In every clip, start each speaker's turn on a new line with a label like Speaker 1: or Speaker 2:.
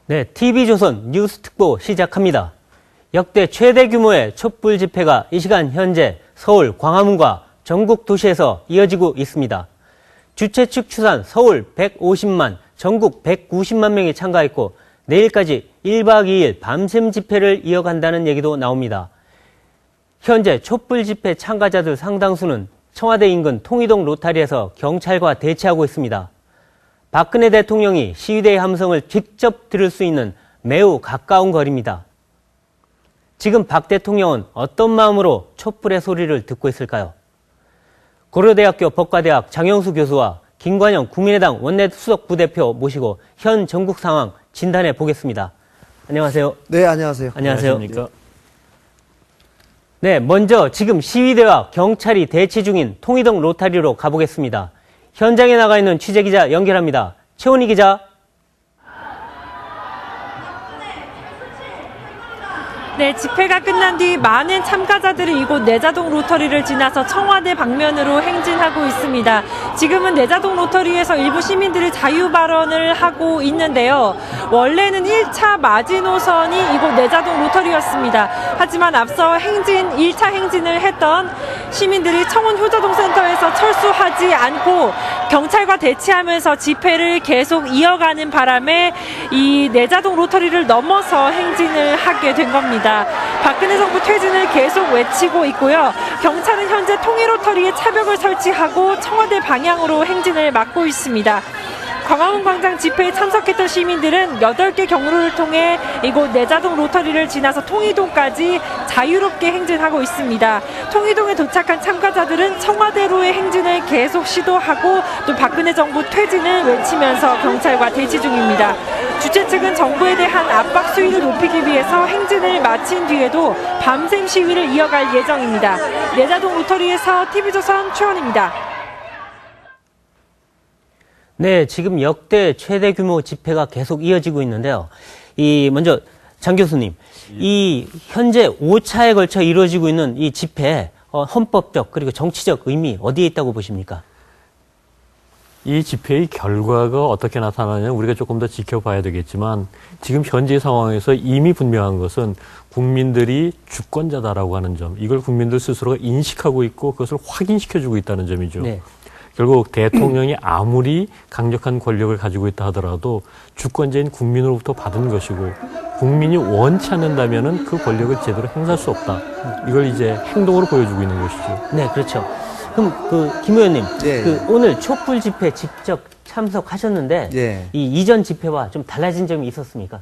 Speaker 1: 네, TV조선 뉴스특보 시작합니다. 역대 최대 규모의 촛불 집회가 이 시간 현재 서울 광화문과 전국 도시에서 이어지고 있습니다. 주최 측 추산 서울 150만, 전국 190만 명이 참가했고 내일까지 1박 2일 밤샘 집회를 이어간다는 얘기도 나옵니다. 현재 촛불 집회 참가자들 상당수는 청와대 인근 통이동 로타리에서 경찰과 대치하고 있습니다. 박근혜 대통령이 시위대의 함성을 직접 들을 수 있는 매우 가까운 거리입니다. 지금 박 대통령은 어떤 마음으로 촛불의 소리를 듣고 있을까요? 고려대학교 법과대학 장영수 교수와 김관영 국민의당 원내수석 부대표 모시고 현 전국 상황 진단해 보겠습니다. 안녕하세요.
Speaker 2: 네, 안녕하세요.
Speaker 1: 안녕하세요.
Speaker 3: 안녕하십니까?
Speaker 1: 네, 먼저 지금 시위대와 경찰이 대치 중인 통이동 로타리로 가보겠습니다. 현장에 나가 있는 취재기자 연결합니다. 최원희 기자.
Speaker 4: 네, 집회가 끝난 뒤 많은 참가자들이 이곳 내자동 로터리를 지나서 청와대 방면으로 행진하고 있습니다. 지금은 내자동 로터리에서 일부 시민들이 자유 발언을 하고 있는데요. 원래는 1차 마지노선이 이곳 내자동 로터리였습니다. 하지만 앞서 1차 행진을 했던 시민들이 청운 효자동 센터에서 철수하지 않고 경찰과 대치하면서 집회를 계속 이어가는 바람에 이 내자동 로터리를 넘어서 행진을 하게 된 겁니다. 박근혜 정부 퇴진을 계속 외치고 있고요. 경찰은 현재 통일로터리에 차벽을 설치하고 청와대 방향으로 행진을 막고 있습니다. 광화문 광장 집회에 참석했던 시민들은 8개 경로를 통해 이곳 내자동 로터리를 지나서 통이동까지 자유롭게 행진하고 있습니다. 통이동에 도착한 참가자들은 청와대로의 행진을 계속 시도하고 또 박근혜 정부 퇴진을 외치면서 경찰과 대치 중입니다. 주최 측은 정부에 대한 압박 수위를 높이기 위해서 행진을 마친 뒤에도 밤샘 시위를 이어갈 예정입니다. 내자동 로터리에서 TV조선 최원입니다.
Speaker 1: 네, 지금 역대 최대 규모 집회가 계속 이어지고 있는데요. 먼저 장 교수님, 이 현재 5차에 걸쳐 이루어지고 있는 이 집회, 헌법적 그리고 정치적 의미 어디에 있다고 보십니까?
Speaker 3: 이 집회의 결과가 어떻게 나타나냐면 우리가 조금 더 지켜봐야 되겠지만 지금 현재 상황에서 이미 분명한 것은 국민들이 주권자다라고 하는 점, 이걸 국민들 스스로가 인식하고 있고 그것을 확인시켜주고 있다는 점이죠. 네. 결국 대통령이 아무리 강력한 권력을 가지고 있다 하더라도 주권자인 국민으로부터 받은 것이고 국민이 원치 않는다면은 그 권력을 제대로 행사할 수 없다. 이걸 이제 행동으로 보여주고 있는 것이죠.
Speaker 1: 네, 그렇죠. 그럼 김 의원님,
Speaker 2: 네.
Speaker 1: 오늘 촛불 집회 직접 참석하셨는데
Speaker 2: 네.
Speaker 1: 이 이전 집회와 좀 달라진 점이 있었습니까?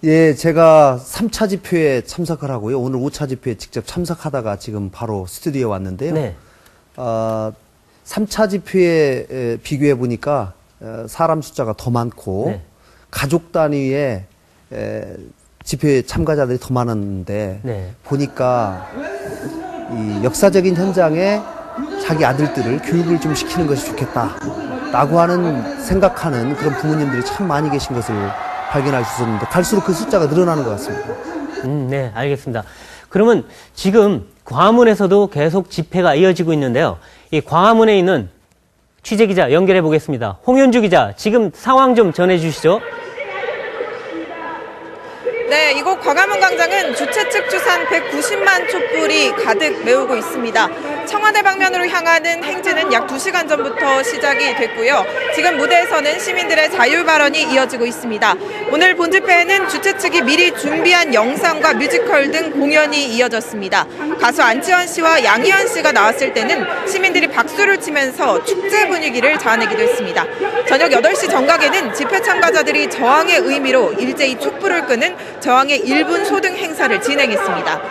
Speaker 2: 예, 제가 3차 집회에 참석을 하고요. 오늘 5차 집회에 직접 참석하다가 지금 바로 스튜디오에 왔는데요.
Speaker 1: 네.
Speaker 2: 3차 집회에 비교해 보니까 사람 숫자가 더 많고
Speaker 1: 네.
Speaker 2: 가족 단위의 집회 참가자들이 더 많았는데
Speaker 1: 네.
Speaker 2: 보니까 이 역사적인 현장에 자기 아들들을 교육을 좀 시키는 것이 좋겠다라고 생각하는 그런 부모님들이 참 많이 계신 것을 발견할 수 있었는데 갈수록 그 숫자가 늘어나는 것 같습니다.
Speaker 1: 네, 알겠습니다. 그러면 지금 광화문에서도 계속 집회가 이어지고 있는데요. 이 광화문에 있는 취재기자 연결해 보겠습니다. 홍현주 기자, 지금 상황 좀 전해주시죠.
Speaker 5: 네, 이곳 광화문 광장은 주최 측 추산 190만 촛불이 가득 메우고 있습니다. 청와대 방면으로 향하는 행진은 약 2시간 전부터 시작이 됐고요. 지금 무대에서는 시민들의 자유 발언이 이어지고 있습니다. 오늘 본 집회에는 주최 측이 미리 준비한 영상과 뮤지컬 등 공연이 이어졌습니다. 가수 안치환 씨와 양희은 씨가 나왔을 때는 시민들이 박수를 치면서 축제 분위기를 자아내기도 했습니다. 저녁 8시 정각에는 집회 참가자들이 저항의 의미로 일제히 촛불을 끄는 저항의 1분 소등 행사를 진행했습니다.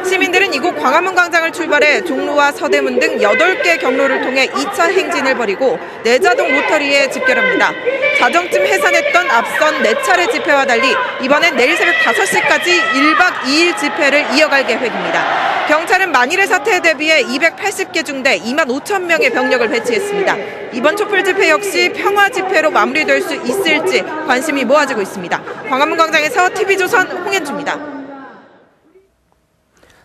Speaker 5: 시민들은 이곳 광화문 광장을 출발해 종로와 서대문 등 8개 경로를 통해 2차 행진을 벌이고 내자동 로터리에 집결합니다. 자정쯤 해산했던 앞선 4차례 집회와 달리 이번엔 내일 새벽 5시까지 1박 2일 집회를 이어갈 계획입니다. 경찰은 만일의 사태에 대비해 280개 중대 2만 5천 명의 병력을 배치했습니다. 이번 촛불 집회 역시 평화 집회로 마무리될 수 있을지 관심이 모아지고 있습니다. 광화문 광장에서 TV조선 홍현주입니다.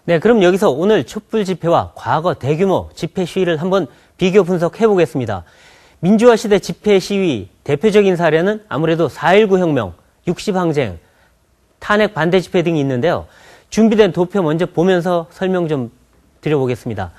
Speaker 1: 네, 그럼 여기서 오늘 촛불 집회와 과거 대규모 집회 시위를 한번 비교 분석해 보겠습니다. 민주화 시대 집회 시위 대표적인 사례는 아무래도 4.19 혁명, 60항쟁, 탄핵 반대 집회 등이 있는데요. 준비된 도표 먼저 보면서 설명 좀 드려보겠습니다.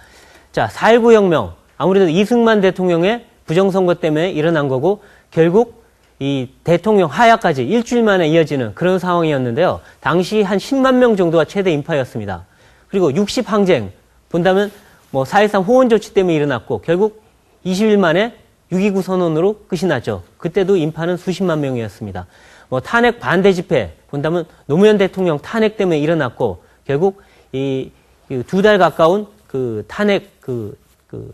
Speaker 1: 자, 4.19 혁명. 아무래도 이승만 대통령의 부정선거 때문에 일어난 거고 결국 이 대통령 하야까지 일주일 만에 이어지는 그런 상황이었는데요. 당시 한 10만 명 정도가 최대 인파였습니다. 그리고 60항쟁 본다면 뭐 4.13 호원 조치 때문에 일어났고 결국 20일 만에 6.29 선언으로 끝이 났죠. 그때도 인파는 수십만 명이었습니다. 뭐 탄핵 반대 집회 본다면 노무현 대통령 탄핵 때문에 일어났고 결국 이 2달 가까운 그 탄핵 그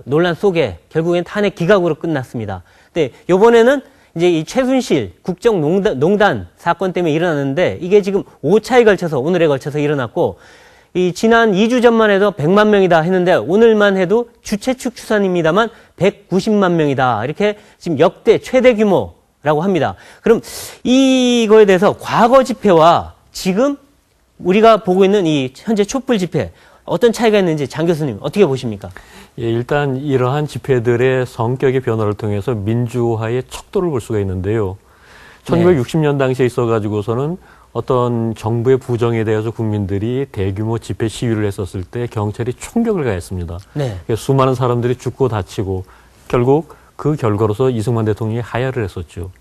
Speaker 1: 논란 속에 결국엔 탄핵 기각으로 끝났습니다. 근데 요번에는 이제 이 최순실 국정농단 사건 때문에 일어났는데 이게 지금 5차에 걸쳐서 오늘에 걸쳐서 일어났고 이 지난 2주 전만 해도 100만 명이다 했는데 오늘만 해도 주최 측 추산입니다만 190만 명이다. 이렇게 지금 역대 최대 규모라고 합니다. 그럼 이거에 대해서 과거 집회와 지금 우리가 보고 있는 이 현재 촛불 집회 어떤 차이가 있는지 장 교수님 어떻게 보십니까?
Speaker 3: 예, 일단 이러한 집회들의 성격의 변화를 통해서 민주화의 척도를 볼 수가 있는데요. 1960년 당시에 있어가지고서는 어떤 정부의 부정에 대해서 국민들이 대규모 집회 시위를 했었을 때 경찰이 총격을 가했습니다.
Speaker 1: 네.
Speaker 3: 수많은 사람들이 죽고 다치고 결국 그 결과로서 이승만 대통령이 하야를 했었죠.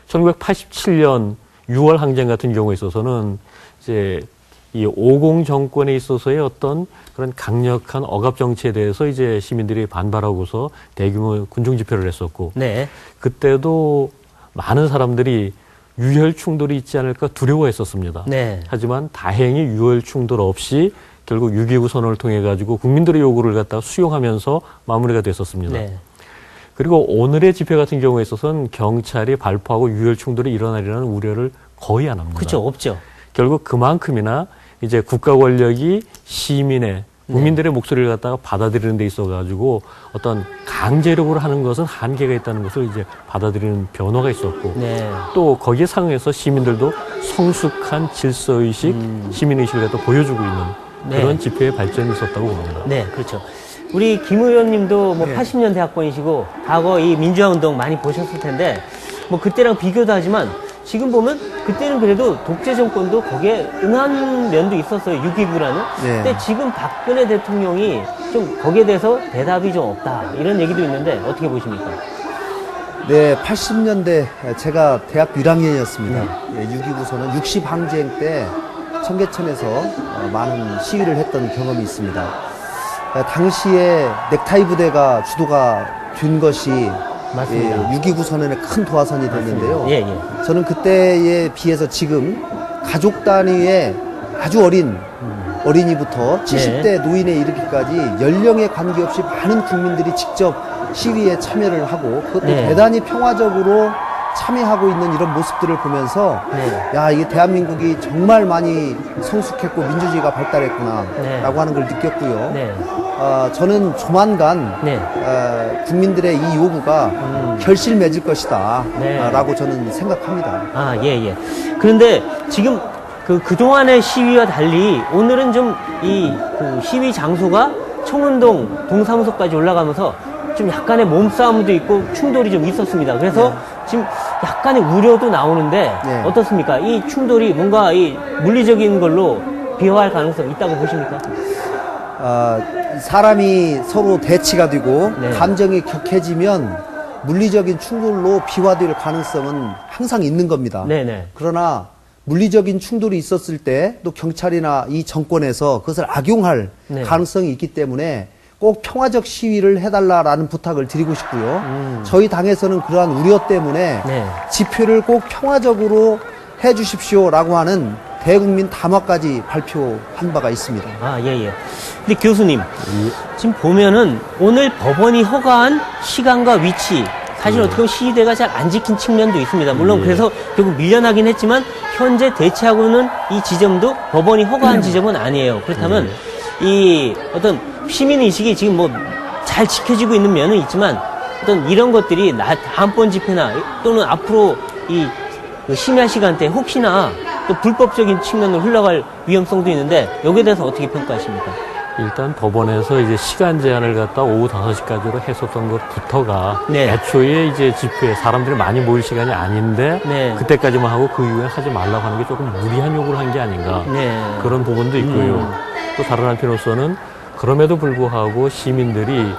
Speaker 3: 1987년 6월 항쟁 같은 경우에 있어서는 이제 이 50 정권에 있어서의 어떤 그런 강력한 억압 정치에 대해서 이제 시민들이 반발하고서 대규모 군중 집회를 했었고,
Speaker 1: 네.
Speaker 3: 그때도 많은 사람들이 유혈 충돌이 있지 않을까 두려워했었습니다.
Speaker 1: 네.
Speaker 3: 하지만 다행히 유혈 충돌 없이 결국 6.29 선언을 통해 가지고 국민들의 요구를 갖다가 수용하면서 마무리가 됐었습니다.
Speaker 1: 네.
Speaker 3: 그리고 오늘의 집회 같은 경우에 있어서는 경찰이 발포하고 유혈 충돌이 일어나리라는 우려를 거의 안 합니다.
Speaker 1: 그렇죠. 없죠.
Speaker 3: 결국 그만큼이나 이제 국가 권력이 시민의 국민들의 목소리를 갖다가 받아들이는 데 있어가지고 어떤 강제력으로 하는 것은 한계가 있다는 것을 이제 받아들이는 변화가 있었고
Speaker 1: 네.
Speaker 3: 또 거기에 상응해서 시민들도 성숙한 질서의식, 시민의식을 갖다 보여주고 있는
Speaker 1: 네.
Speaker 3: 그런 집회의 발전이 있었다고 봅니다.
Speaker 1: 네, 그렇죠. 우리 김 의원님도 뭐 80년 대학번이시고 과거 이 민주화 운동 많이 보셨을 텐데 뭐 그때랑 비교도 하지만 지금 보면 그때는 그래도 독재 정권도 거기에 응한 면도 있었어요. 6.29라는.
Speaker 2: 네.
Speaker 1: 근데 지금 박근혜 대통령이 좀 거기에 대해서 대답이 좀 없다. 이런 얘기도 있는데 어떻게 보십니까?
Speaker 2: 네, 80년대 제가 대학교 1학년이었습니다. 6.29 선언 60항쟁 때 청계천에서 많은 시위를 했던 경험이 있습니다. 당시에 넥타이 부대가 주도가 된 것이
Speaker 1: 맞습니다.
Speaker 2: 6.29 선언의 큰 도화선이 됐는데요.
Speaker 1: 예, 예.
Speaker 2: 저는 그때에 비해서 지금 가족 단위의 아주 어린 어린이부터 70대 노인에 이르기까지 연령에 관계없이 많은 국민들이 직접 시위에 참여를 하고 그것도
Speaker 1: 네.
Speaker 2: 대단히 평화적으로 참여하고 있는 이런 모습들을 보면서
Speaker 1: 네.
Speaker 2: 야, 이게 대한민국이 정말 많이 성숙했고 민주주의가 발달했구나
Speaker 1: 네.
Speaker 2: 라고 하는 걸 느꼈고요.
Speaker 1: 네.
Speaker 2: 저는 조만간
Speaker 1: 네.
Speaker 2: 국민들의 이 요구가 결실 맺을 것이다
Speaker 1: 네.
Speaker 2: 라고 저는 생각합니다.
Speaker 1: 아, 예, 예. 그런데 지금 그동안의 시위와 달리 오늘은 좀 그 시위 장소가 청운동 동사무소까지 올라가면서 좀 약간의 몸싸움도 있고 충돌이 좀 있었습니다. 그래서 지금 약간의 우려도 나오는데
Speaker 2: 네.
Speaker 1: 어떻습니까? 이 충돌이 뭔가 이 물리적인 걸로 비화할 가능성이 있다고 보십니까?
Speaker 2: 사람이 서로 대치가 되고
Speaker 1: 네.
Speaker 2: 감정이 격해지면 물리적인 충돌로 비화될 가능성은 항상 있는 겁니다.
Speaker 1: 네네.
Speaker 2: 그러나 물리적인 충돌이 있었을 때 또 경찰이나 이 정권에서 그것을 악용할
Speaker 1: 네.
Speaker 2: 가능성이 있기 때문에 꼭 평화적 시위를 해달라라는 부탁을 드리고 싶고요. 저희 당에서는 그러한 우려 때문에
Speaker 1: 네.
Speaker 2: 집회를 꼭 평화적으로 해주십시오라고 하는 대국민 담화까지 발표한 바가 있습니다.
Speaker 1: 아, 예, 예. 근데 교수님, 지금 보면은 오늘 법원이 허가한 시간과 위치, 사실 어떻게 보면 시위대가 잘 안 지킨 측면도 있습니다. 물론 그래서 결국 밀려나긴 했지만 현재 대치하고는 이 지점도 법원이 허가한 지점은 아니에요. 그렇다면 이 어떤 시민의식이 지금 뭐 잘 지켜지고 있는 면은 있지만 어떤 이런 것들이 다음번 집회나 또는 앞으로 이 심야 시간대 혹시나 또 불법적인 측면으로 흘러갈 위험성도 있는데 여기에 대해서 어떻게 평가하십니까?
Speaker 3: 일단 법원에서 이제 시간 제한을 갖다 오후 5시까지로 했었던 것부터가
Speaker 1: 네.
Speaker 3: 애초에 이제 집회 사람들이 많이 모일 시간이 아닌데
Speaker 1: 네.
Speaker 3: 그때까지만 하고 그 이후에 하지 말라고 하는 게 조금 무리한 요구를 한 게 아닌가
Speaker 1: 네.
Speaker 3: 그런 부분도 있고요. 또 다른 한편으로서는 그럼에도 불구하고 시민들이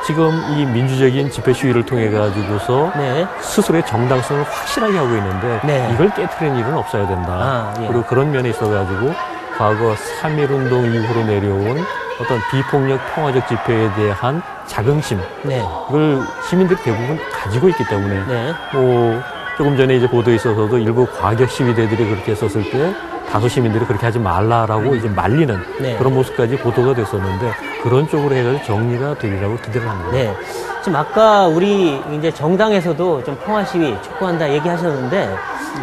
Speaker 3: 지금 이 민주적인 집회 시위를 통해 가지고서
Speaker 1: 네.
Speaker 3: 스스로의 정당성을 확실하게 하고 있는데
Speaker 1: 네.
Speaker 3: 이걸 깨트리는 일은 없어야 된다.
Speaker 1: 아, 예.
Speaker 3: 그리고 그런 면에 있어가지고 과거 3.1운동 이후로 내려온 어떤 비폭력 평화적 집회에 대한 자긍심
Speaker 1: 네.
Speaker 3: 이걸 시민들이 대부분 가지고 있기 때문에
Speaker 1: 네.
Speaker 3: 뭐 조금 전에 이제 보도에 있어서도 일부 과격 시위대들이 그렇게 했었을 때 다수 시민들이 그렇게 하지 말라라고 이제 말리는
Speaker 1: 네.
Speaker 3: 그런 모습까지 보도가 됐었는데 그런 쪽으로 해가지고 정리가 되리라고 기대를 합니다.
Speaker 1: 네. 지금 아까 우리 이제 정당에서도 좀 평화 시위 촉구한다 얘기하셨는데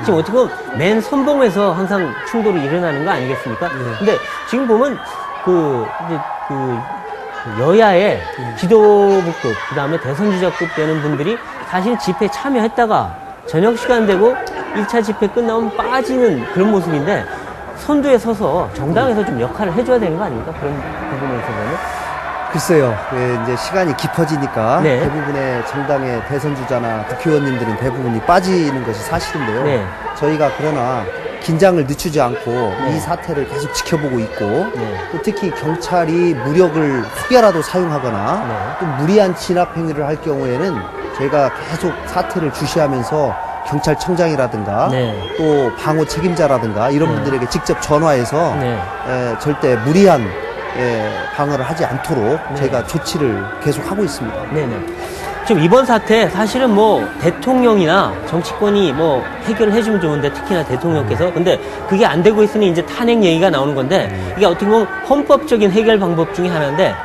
Speaker 1: 지금 어떻게 보면 맨 선봉에서 항상 충돌이 일어나는 거 아니겠습니까? 근데 지금 보면 이제 여야의 지도부급, 그 다음에 대선주자급 되는 분들이 사실 집회에 참여했다가 저녁 시간 되고 1차 집회 끝나면 빠지는 그런 모습인데 선두에 서서 정당에서 좀 역할을 해줘야 되는 거 아닙니까? 그런 부분에 있어서는.
Speaker 2: 글쎄요, 이제 시간이 깊어지니까
Speaker 1: 네.
Speaker 2: 대부분의 정당의 대선 주자나 국회의원님들은 대부분이 빠지는 것이 사실인데요.
Speaker 1: 네.
Speaker 2: 저희가 그러나 긴장을 늦추지 않고 이 사태를 계속 지켜보고 있고
Speaker 1: 네.
Speaker 2: 또 특히 경찰이 무력을 혹여라도 사용하거나
Speaker 1: 네.
Speaker 2: 또 무리한 진압 행위를 할 경우에는 저희가 계속 사태를 주시하면서 경찰청장이라든가
Speaker 1: 네.
Speaker 2: 또 방호 책임자라든가 이런 분들에게 직접 전화해서
Speaker 1: 네.
Speaker 2: 절대 무리한 방어를 하지 않도록
Speaker 1: 네.
Speaker 2: 저희가 조치를 계속 하고 있습니다.
Speaker 1: 네네. 지금 이번 사태 사실은 뭐 대통령이나 정치권이 뭐 해결을 해주면 좋은데 특히나 대통령께서 근데 그게 안 되고 있으니 이제 탄핵 얘기가 나오는 건데 이게 어떻게 보면 헌법적인 해결 방법 중에 하나인데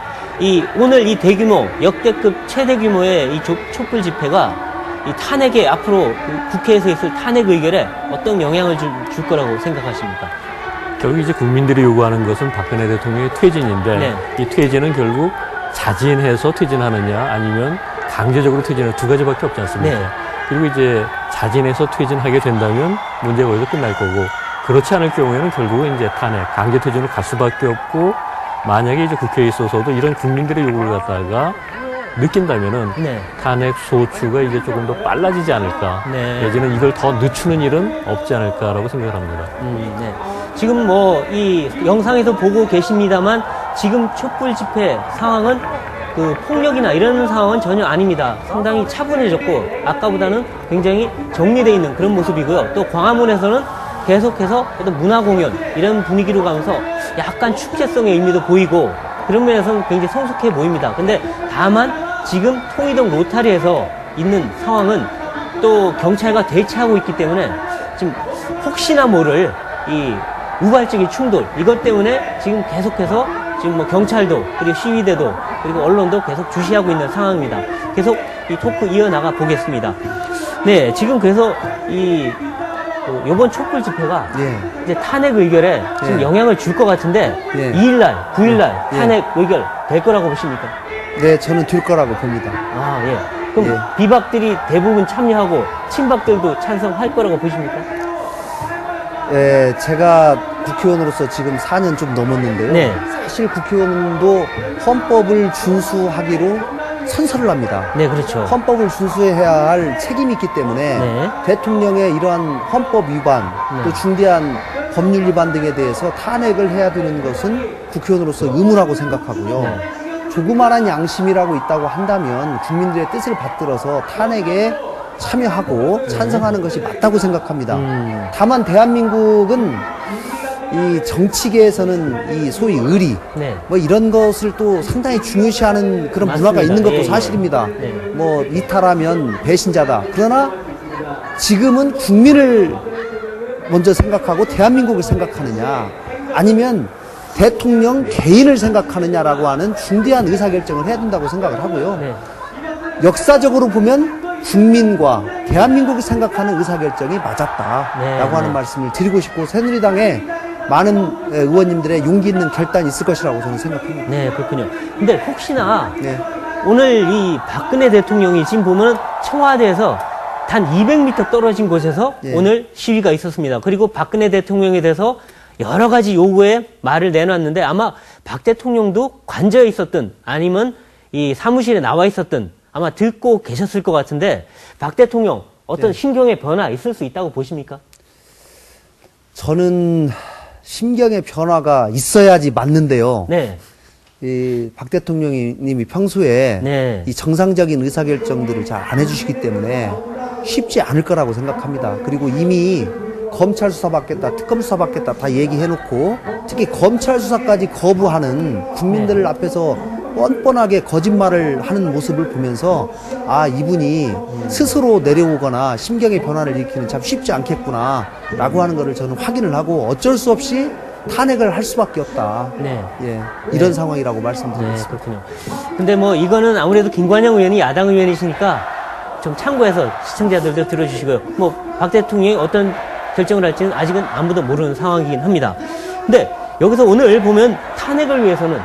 Speaker 1: 오늘 이 대규모 역대급 최대 규모의 이 촛불 집회가 이 탄핵에 앞으로 국회에서 있을 탄핵 의결에 어떤 영향을 줄 거라고 생각하십니까?
Speaker 3: 결국 이제 국민들이 요구하는 것은 박근혜 대통령의 퇴진인데
Speaker 1: 네.
Speaker 3: 이 퇴진은 결국 자진해서 퇴진하느냐 아니면 강제적으로 퇴진하는 두 가지밖에 없지 않습니까?
Speaker 1: 네.
Speaker 3: 그리고 이제 자진해서 퇴진하게 된다면 문제가 거기서 끝날 거고 그렇지 않을 경우에는 결국은 이제 탄핵, 강제 퇴진으로 갈 수밖에 없고 만약에 이제 국회에 있어서도 이런 국민들의 요구를 갖다가 느낀다면은
Speaker 1: 네.
Speaker 3: 탄핵 소추가 이제 조금 더 빨라지지 않을까.
Speaker 1: 네.
Speaker 3: 내지는 이걸 더 늦추는 일은 없지 않을까라고 생각을 합니다.
Speaker 1: 네. 지금 뭐 이 영상에서 보고 계십니다만 지금 촛불 집회 상황은 그 폭력이나 이런 상황은 전혀 아닙니다. 상당히 차분해졌고 아까보다는 굉장히 정리되어 있는 그런 모습이고요. 또 광화문에서는 계속해서 어떤 문화공연 이런 분위기로 가면서 약간 축제성의 의미도 보이고 그런 면에서는 굉장히 성숙해 보입니다. 근데 다만 지금 통이동 로타리에서 있는 상황은 또 경찰과 대치하고 있기 때문에 지금 혹시나 모를 이 우발적인 충돌 이것 때문에 지금 계속해서 지금 뭐 경찰도 그리고 시위대도 그리고 언론도 계속 주시하고 있는 상황입니다. 계속 이 토크 이어나가 보겠습니다. 네, 지금 그래서 요번 촛불 집회가
Speaker 2: 예.
Speaker 1: 이제 탄핵 의결에 지금
Speaker 2: 예.
Speaker 1: 영향을 줄 것 같은데
Speaker 2: 예.
Speaker 1: 2일날, 9일날
Speaker 2: 예.
Speaker 1: 탄핵 의결 될 거라고 보십니까?
Speaker 2: 네, 저는 될 거라고 봅니다.
Speaker 1: 아, 예. 그럼
Speaker 2: 예.
Speaker 1: 비박들이 대부분 참여하고 친박들도 찬성할 거라고 보십니까?
Speaker 2: 예, 제가 국회의원으로서 지금 4년 좀 넘었는데요.
Speaker 1: 네.
Speaker 2: 사실 국회의원도 헌법을 준수하기로 선서를 합니다.
Speaker 1: 네, 그렇죠.
Speaker 2: 헌법을 준수해야 할 책임이 있기 때문에
Speaker 1: 네.
Speaker 2: 대통령의 이러한 헌법 위반 또 중대한 법률 위반 등에 대해서 탄핵을 해야 되는 것은 국회의원으로서 의무라고 생각하고요.
Speaker 1: 네.
Speaker 2: 조그마한 양심이라고 있다고 한다면 국민들의 뜻을 받들어서 탄핵에 참여하고 찬성하는 것이 맞다고 생각합니다. 다만 대한민국은 이 정치계에서는 이 소위 의리
Speaker 1: 네.
Speaker 2: 뭐 이런 것을 또 상당히 중요시하는 그런
Speaker 1: 맞습니다.
Speaker 2: 문화가 있는 것도
Speaker 1: 예, 예.
Speaker 2: 사실입니다.
Speaker 1: 네.
Speaker 2: 뭐 이탈하면 배신자다. 그러나 지금은 국민을 먼저 생각하고 대한민국을 생각하느냐 아니면 대통령 개인을 생각하느냐라고 하는 중대한 의사결정을 해야 된다고 생각을 하고요.
Speaker 1: 네.
Speaker 2: 역사적으로 보면 국민과 대한민국을 생각하는 의사결정이 맞았다라고
Speaker 1: 네.
Speaker 2: 하는 말씀을 드리고 싶고 새누리당에 많은 의원님들의 용기 있는 결단이 있을 것이라고 저는 생각합니다.
Speaker 1: 네, 그렇군요. 근데 혹시나
Speaker 2: 네.
Speaker 1: 오늘 이 박근혜 대통령이 지금 보면 청와대에서 단 200m 떨어진 곳에서
Speaker 2: 예.
Speaker 1: 오늘 시위가 있었습니다. 그리고 박근혜 대통령에 대해서 여러 가지 요구에 말을 내놨는데 아마 박 대통령도 관저에 있었든 아니면 이 사무실에 나와 있었든 아마 듣고 계셨을 것 같은데 박 대통령 어떤 심경의 변화 있을 수 있다고 보십니까?
Speaker 2: 저는 심경의 변화가 있어야지 맞는데요.
Speaker 1: 네.
Speaker 2: 이 박 대통령님이 평소에
Speaker 1: 네.
Speaker 2: 이 정상적인 의사결정들을 잘 안 해주시기 때문에 쉽지 않을 거라고 생각합니다. 그리고 이미 검찰 수사 받겠다, 특검 수사 받겠다 다 얘기해놓고 특히 검찰 수사까지 거부하는 국민들 앞에서 뻔뻔하게 거짓말을 하는 모습을 보면서 아, 이분이 스스로 내려오거나 심경의 변화를 일으키는 참 쉽지 않겠구나 라고 하는 거를 저는 확인을 하고 어쩔 수 없이 탄핵을 할 수밖에 없다.
Speaker 1: 네.
Speaker 2: 예, 이런 상황이라고 말씀드리겠습니다.
Speaker 1: 네, 그렇군요. 근데 뭐 이거는 아무래도 김관영 의원이 야당 의원이시니까 좀 참고해서 시청자들도 들어주시고요. 뭐 박 대통령이 어떤 결정을 할지는 아직은 아무도 모르는 상황이긴 합니다. 근데 여기서 오늘 보면 탄핵을 위해서는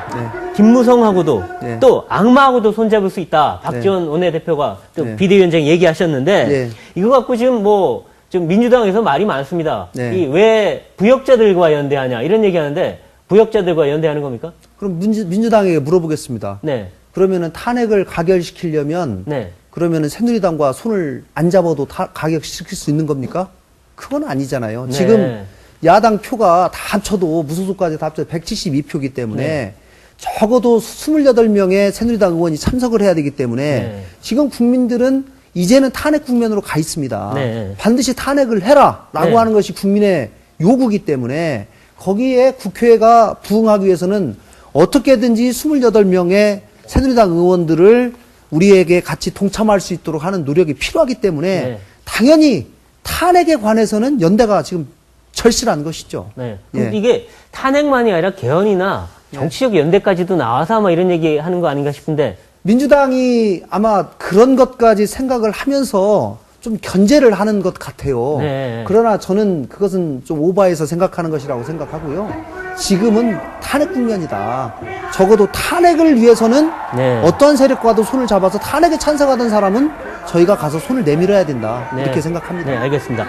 Speaker 1: 김무성하고도
Speaker 2: 네.
Speaker 1: 또 악마하고도 손잡을 수 있다. 박지원 원내대표가 또
Speaker 2: 네.
Speaker 1: 비대위원장이 얘기하셨는데
Speaker 2: 네.
Speaker 1: 이거 갖고 지금 뭐 좀 민주당에서 말이 많습니다.
Speaker 2: 네.
Speaker 1: 이 왜 부역자들과 연대하냐 이런 얘기하는데 부역자들과 연대하는 겁니까?
Speaker 2: 그럼 민주당에게 물어보겠습니다.
Speaker 1: 네.
Speaker 2: 그러면은 탄핵을 가결시키려면
Speaker 1: 네.
Speaker 2: 그러면은 새누리당과 손을 안 잡아도 가결시킬 수 있는 겁니까? 그건 아니잖아요.
Speaker 1: 네.
Speaker 2: 지금 야당 표가 다 합쳐도 무소속까지 다 합쳐도 172표이기 때문에
Speaker 1: 네.
Speaker 2: 적어도 28명의 새누리당 의원이 참석을 해야 되기 때문에
Speaker 1: 네.
Speaker 2: 지금 국민들은 이제는 탄핵 국면으로 가 있습니다.
Speaker 1: 네.
Speaker 2: 반드시 탄핵을 해라라고
Speaker 1: 네.
Speaker 2: 하는 것이 국민의 요구이기 때문에 거기에 국회가 부응하기 위해서는 어떻게든지 28명의 새누리당 의원들을 우리에게 같이 동참할 수 있도록 하는 노력이 필요하기 때문에
Speaker 1: 네.
Speaker 2: 당연히 탄핵에 관해서는 연대가 지금 절실한 것이죠.
Speaker 1: 네.
Speaker 2: 예.
Speaker 1: 그럼 이게 탄핵만이 아니라 개헌이나 정치적 연대까지도 나와서 아마 이런 얘기 하는 거 아닌가 싶은데.
Speaker 2: 민주당이 아마 그런 것까지 생각을 하면서 좀 견제를 하는 것 같아요.
Speaker 1: 네.
Speaker 2: 그러나 저는 그것은 좀 오바해서 생각하는 것이라고 생각하고요. 지금은 탄핵 국면이다. 적어도 탄핵을 위해서는
Speaker 1: 네.
Speaker 2: 어떤 세력과도 손을 잡아서 탄핵에 찬성하던 사람은 저희가 가서 손을 내밀어야 된다.
Speaker 1: 네.
Speaker 2: 이렇게 생각합니다.
Speaker 1: 네, 알겠습니다.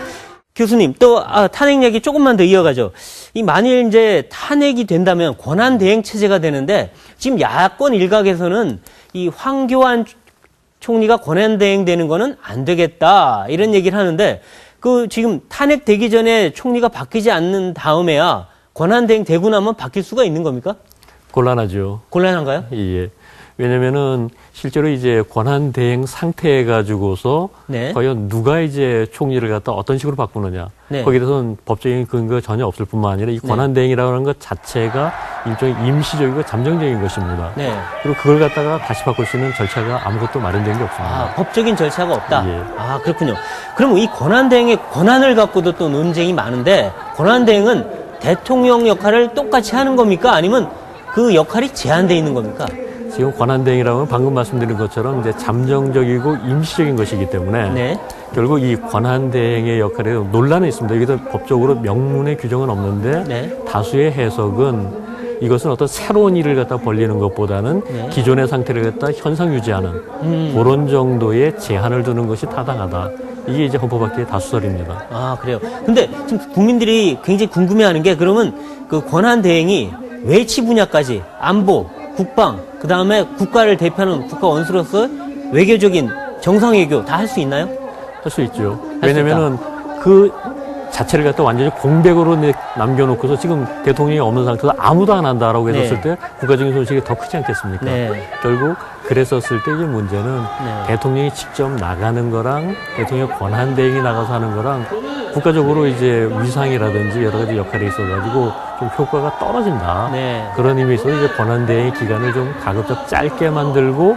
Speaker 1: 교수님, 또, 탄핵 얘기 조금만 더 이어가죠. 이 만일 이제 탄핵이 된다면 권한대행 체제가 되는데, 지금 야권 일각에서는 이 황교안 총리가 권한대행 되는 거는 안 되겠다. 이런 얘기를 하는데, 그 지금 탄핵 되기 전에 총리가 바뀌지 않는 다음에야 권한대행 되고 나면 바뀔 수가 있는 겁니까?
Speaker 3: 곤란하죠.
Speaker 1: 곤란한가요?
Speaker 3: 예. 왜냐면은 실제로 이제 권한 대행 상태에 가지고서
Speaker 1: 네.
Speaker 3: 과연 누가 이제 총리를 갖다 어떤 식으로 바꾸느냐.
Speaker 1: 네.
Speaker 3: 거기에 대해서는 법적인 근거가 전혀 없을 뿐만 아니라 이 권한 대행이라고 하는 것 자체가 일종의 임시적이고 잠정적인 것입니다.
Speaker 1: 네.
Speaker 3: 그리고 그걸 갖다가 다시 바꿀 수 있는 절차가 아무것도 마련된 게 없습니다.
Speaker 1: 법적인 절차가 없다?
Speaker 3: 예.
Speaker 1: 그렇군요. 그럼 이 권한대행의 권한을 갖고도 또 논쟁이 많은데, 권한대행은 대통령 역할을 똑같이 하는 겁니까? 아니면 그 역할이 제한되어 있는 겁니까?
Speaker 3: 지금 권한대행이라고 하면 방금 말씀드린 것처럼 이제 잠정적이고 임시적인 것이기 때문에
Speaker 1: 네.
Speaker 3: 결국 이 권한대행의 역할에 논란은 있습니다. 여기서 법적으로 명문의 규정은 없는데
Speaker 1: 네.
Speaker 3: 다수의 해석은 이것은 어떤 새로운 일을 갖다 벌리는 것보다는
Speaker 1: 네.
Speaker 3: 기존의 상태를 갖다 현상 유지하는 그런 정도의 제한을 두는 것이 타당하다. 이게 이제 헌법학계의 다수설입니다.
Speaker 1: 그래요. 근데 지금 국민들이 굉장히 궁금해하는 게 그러면 그 권한대행이 외치 분야까지 안보, 국방, 그 다음에 국가를 대표하는 국가 원수로서 외교적인 정상외교 다 할 수 있나요?
Speaker 3: 할 수 있죠.
Speaker 1: 할수
Speaker 3: 왜냐면은 그 자체를 갖다 완전히 공백으로 남겨놓고서 지금 대통령이 없는 상태에서 아무도 안 한다라고 했었을
Speaker 1: 네.
Speaker 3: 때 국가적인 손실이 더 크지 않겠습니까?
Speaker 1: 네.
Speaker 3: 결국 그랬었을 때 이제 문제는
Speaker 1: 네.
Speaker 3: 대통령이 직접 나가는 거랑 대통령 권한대행이 나가서 하는 거랑 국가적으로 이제 위상이라든지 여러 가지 역할이 있어가지고 좀 효과가 떨어진다.
Speaker 1: 네.
Speaker 3: 그런 의미에서 이제 권한대행 기간을 좀 가급적 짧게 만들고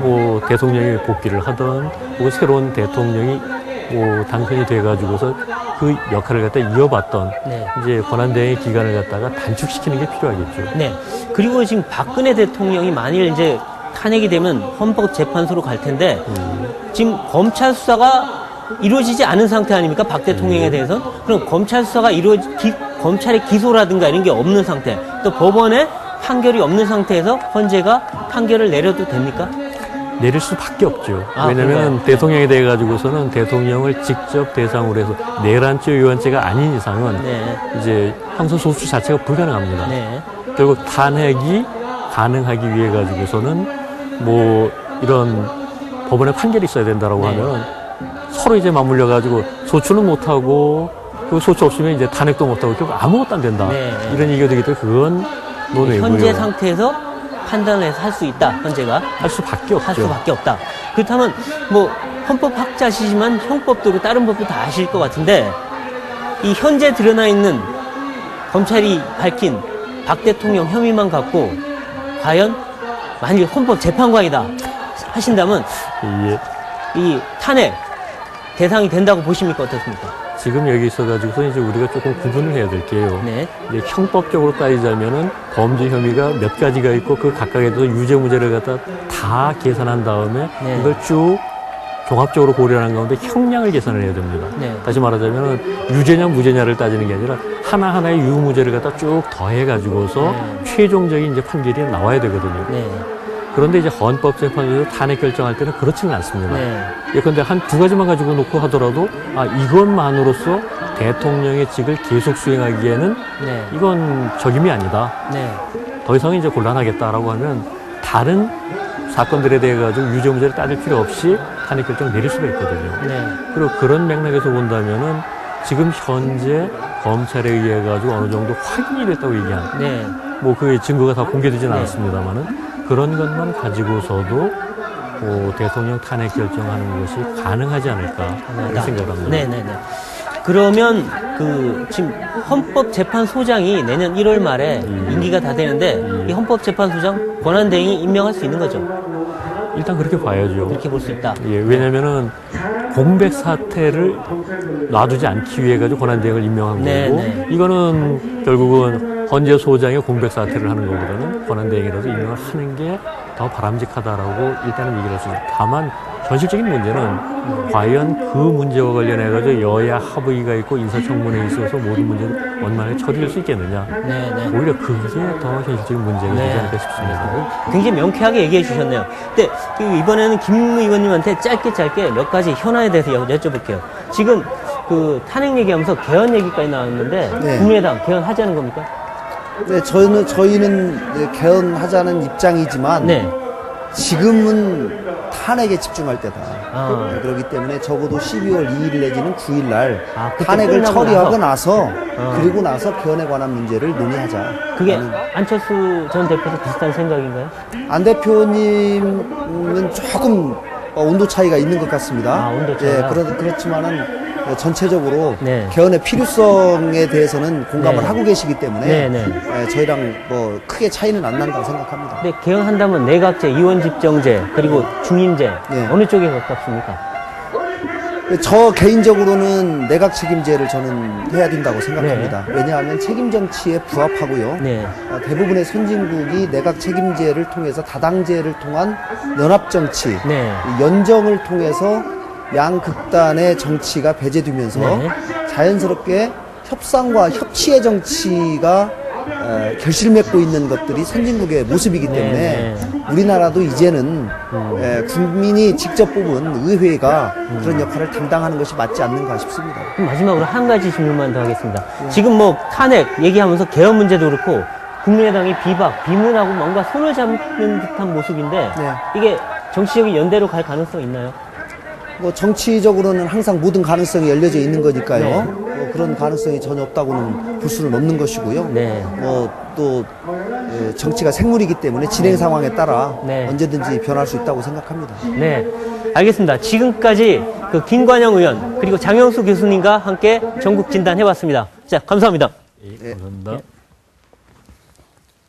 Speaker 3: 뭐 대통령이 복귀를 하든 혹은 새로운 대통령이 뭐 당선이 돼가지고서 그 역할을 갖다 이어봤던
Speaker 1: 네.
Speaker 3: 이제 권한대행의 기간을 갖다가 단축시키는 게 필요하겠죠.
Speaker 1: 네. 그리고 지금 박근혜 대통령이 만일 이제 탄핵이 되면 헌법재판소로 갈 텐데 지금 검찰 수사가 이루어지지 않은 상태 아닙니까? 박 대통령에 대해서는? 그럼 검찰 수사가 검찰의 기소라든가 이런 게 없는 상태, 또 법원에 판결이 없는 상태에서 헌재가 판결을 내려도 됩니까?
Speaker 3: 내릴 수밖에 없죠.
Speaker 1: 아,
Speaker 3: 왜냐하면
Speaker 1: 그래요?
Speaker 3: 대통령에 대해 가지고서는 대통령을 직접 대상으로 해서 내란죄, 유한죄가 아닌 이상은
Speaker 1: 네.
Speaker 3: 이제 형사 소수 자체가 불가능합니다.
Speaker 1: 네.
Speaker 3: 결국 탄핵이 가능하기 위해 가지고서는 뭐 이런 법원의 판결이 있어야 된다라고
Speaker 1: 네.
Speaker 3: 하면 서로 이제 맞물려 가지고 소추는 못 하고 그 소추 없으면 이제 탄핵도 못 하고 결국 아무것도 안 된다.
Speaker 1: 네.
Speaker 3: 이런 얘기가 되기 때문에 그건 논외고요.
Speaker 1: 현재 상태에서 판단을 해서 할 수 있다. 현재가
Speaker 3: 할 수밖에 없죠.
Speaker 1: 할 수밖에 없다. 그렇다면 뭐 헌법학자시지만 형법도 다른 법도 다 아실 것 같은데 이 현재 드러나 있는 검찰이 밝힌 박 대통령 혐의만 갖고 과연 만일 헌법재판관이다 하신다면
Speaker 3: 예.
Speaker 1: 이 탄핵 대상이 된다고 보십니까? 어떻습니까?
Speaker 3: 지금 여기 있어가지고서 이제 우리가 조금 구분을 해야 될 게요.
Speaker 1: 네.
Speaker 3: 이제 형법적으로 따지자면은 범죄 혐의가 몇 가지가 있고 그 각각에 대해서 유죄 무죄를 갖다 다 계산한 다음에
Speaker 1: 네.
Speaker 3: 이걸 쭉 종합적으로 고려하는 가운데 형량을 계산을 해야 됩니다.
Speaker 1: 네.
Speaker 3: 다시 말하자면은 유죄냐 무죄냐를 따지는 게 아니라 하나하나의 유무죄를 갖다 쭉 더해가지고서
Speaker 1: 네.
Speaker 3: 최종적인 이제 판결이 나와야 되거든요.
Speaker 1: 네.
Speaker 3: 그런데 이제 헌법재판소에서 탄핵 결정할 때는 그렇지는 않습니다.
Speaker 1: 네.
Speaker 3: 예컨대 한 두 가지만 가지고 놓고 하더라도 이것만으로서 대통령의 직을 계속 수행하기에는
Speaker 1: 네.
Speaker 3: 이건 적임이 아니다.
Speaker 1: 네.
Speaker 3: 더 이상 이제 곤란하겠다라고 하면 다른 사건들에 대해 가지고 유죄 무죄를 따질 필요 없이 탄핵 결정을 내릴 수가 있거든요.
Speaker 1: 네.
Speaker 3: 그리고 그런 맥락에서 본다면은 지금 현재 검찰에 의해 가지고 어느 정도 확인이 됐다고 얘기한
Speaker 1: 네.
Speaker 3: 뭐 그 증거가 다 공개되지는
Speaker 1: 네.
Speaker 3: 않았습니다만은 그런 것만 가지고서도 대통령 탄핵 결정하는 것이 가능하지 않을까 이렇게 생각합니다.
Speaker 1: 네네네. 그러면 지금 헌법재판소장이 내년 1월 말에 임기가 다 되는데 이 헌법재판소장 권한대행이 임명할 수 있는 거죠.
Speaker 3: 일단 그렇게 봐야죠.
Speaker 1: 이렇게 볼 수 있다.
Speaker 3: 예, 왜냐면은 공백 사태를 놔두지 않기 위해 가지고 권한대행을 임명한
Speaker 1: 네,
Speaker 3: 거고
Speaker 1: 네.
Speaker 3: 이거는 결국은 헌재 소장의 공백 사태를 하는 것보다는 권한대행이라도 임명을 하는 게 더 바람직하다라고 일단은 얘기를 했습니다. 다만 현실적인 문제는 과연 그 문제와 관련해 가지고 여야 합의가 있고 인사청문회에 있어서 모든 문제를 원만하게 처리할 수 있겠느냐.
Speaker 1: 네네.
Speaker 3: 오히려 그게 더 현실적인 문제가 되지
Speaker 1: 네.
Speaker 3: 않을까 싶습니다.
Speaker 1: 굉장히 명쾌하게 얘기해 주셨네요. 근데 이번에는 김 의원님한테 짧게 몇 가지 현안에 대해서 여쭤볼게요. 지금 탄핵 얘기하면서 개헌 얘기까지 나왔는데
Speaker 2: 네.
Speaker 1: 국민의당 개헌하자는 겁니까?
Speaker 2: 네, 저희는 개헌하자는 입장이지만
Speaker 1: 네.
Speaker 2: 지금은 탄핵에 집중할 때다.
Speaker 1: 아.
Speaker 2: 네, 그렇기 때문에 적어도 12월 2일 내지는 9일 날
Speaker 1: 그때
Speaker 2: 탄핵을
Speaker 1: 끝나고
Speaker 2: 처리하고 나서
Speaker 1: 아.
Speaker 2: 그리고 나서 개헌에 관한 문제를 논의하자.
Speaker 1: 그게
Speaker 2: 라는.
Speaker 1: 안철수 전 대표도 비슷한 생각인가요?
Speaker 2: 안 대표님은 조금 온도 차이가 있는 것 같습니다.
Speaker 1: 아, 온도 차이가?
Speaker 2: 그렇지만은 전체적으로
Speaker 1: 네.
Speaker 2: 개헌의 필요성에 대해서는 공감을
Speaker 1: 네.
Speaker 2: 하고 계시기 때문에
Speaker 1: 네, 네.
Speaker 2: 저희랑 뭐 크게 차이는 안 난다고 생각합니다.
Speaker 1: 근데 개헌한다면 내각제, 이원집정제, 그리고 중임제
Speaker 2: 네.
Speaker 1: 어느 쪽에 가깝습니까?
Speaker 2: 저 개인적으로는 내각 책임제를 저는 해야 된다고 생각합니다. 왜냐하면 책임 정치에 부합하고요.
Speaker 1: 네.
Speaker 2: 대부분의 선진국이 내각 책임제를 통해서 다당제를 통한 연합 정치,
Speaker 1: 네.
Speaker 2: 연정을 통해서 양극단의 정치가 배제되면서
Speaker 1: 네.
Speaker 2: 자연스럽게 협상과 협치의 정치가 결실 맺고 있는 것들이 선진국의 모습이기 때문에
Speaker 1: 네.
Speaker 2: 우리나라도 이제는 국민이 직접 뽑은 의회가 그런 역할을 담당하는 것이 맞지 않는가 싶습니다.
Speaker 1: 그럼 마지막으로 한 가지 질문만 더 하겠습니다. 지금 탄핵 얘기하면서 개헌 문제도 그렇고 국민의당이 비문하고 뭔가 손을 잡는 듯한 모습인데
Speaker 2: 네.
Speaker 1: 이게 정치적인 연대로 갈 가능성 있나요?
Speaker 2: 뭐 정치적으로는 항상 모든 가능성이 열려져 있는 거니까요.
Speaker 1: 네.
Speaker 2: 뭐 그런 가능성이 전혀 없다고는 볼 수는 없는 것이고요.
Speaker 1: 네.
Speaker 2: 또 정치가 생물이기 때문에 진행 상황에 따라
Speaker 1: 네.
Speaker 2: 언제든지 변할 수 있다고 생각합니다.
Speaker 1: 네, 알겠습니다. 지금까지 김관영 의원 그리고 장영수 교수님과 함께 전국 진단 해봤습니다. 자, 감사합니다.
Speaker 3: 예, 감사합니다.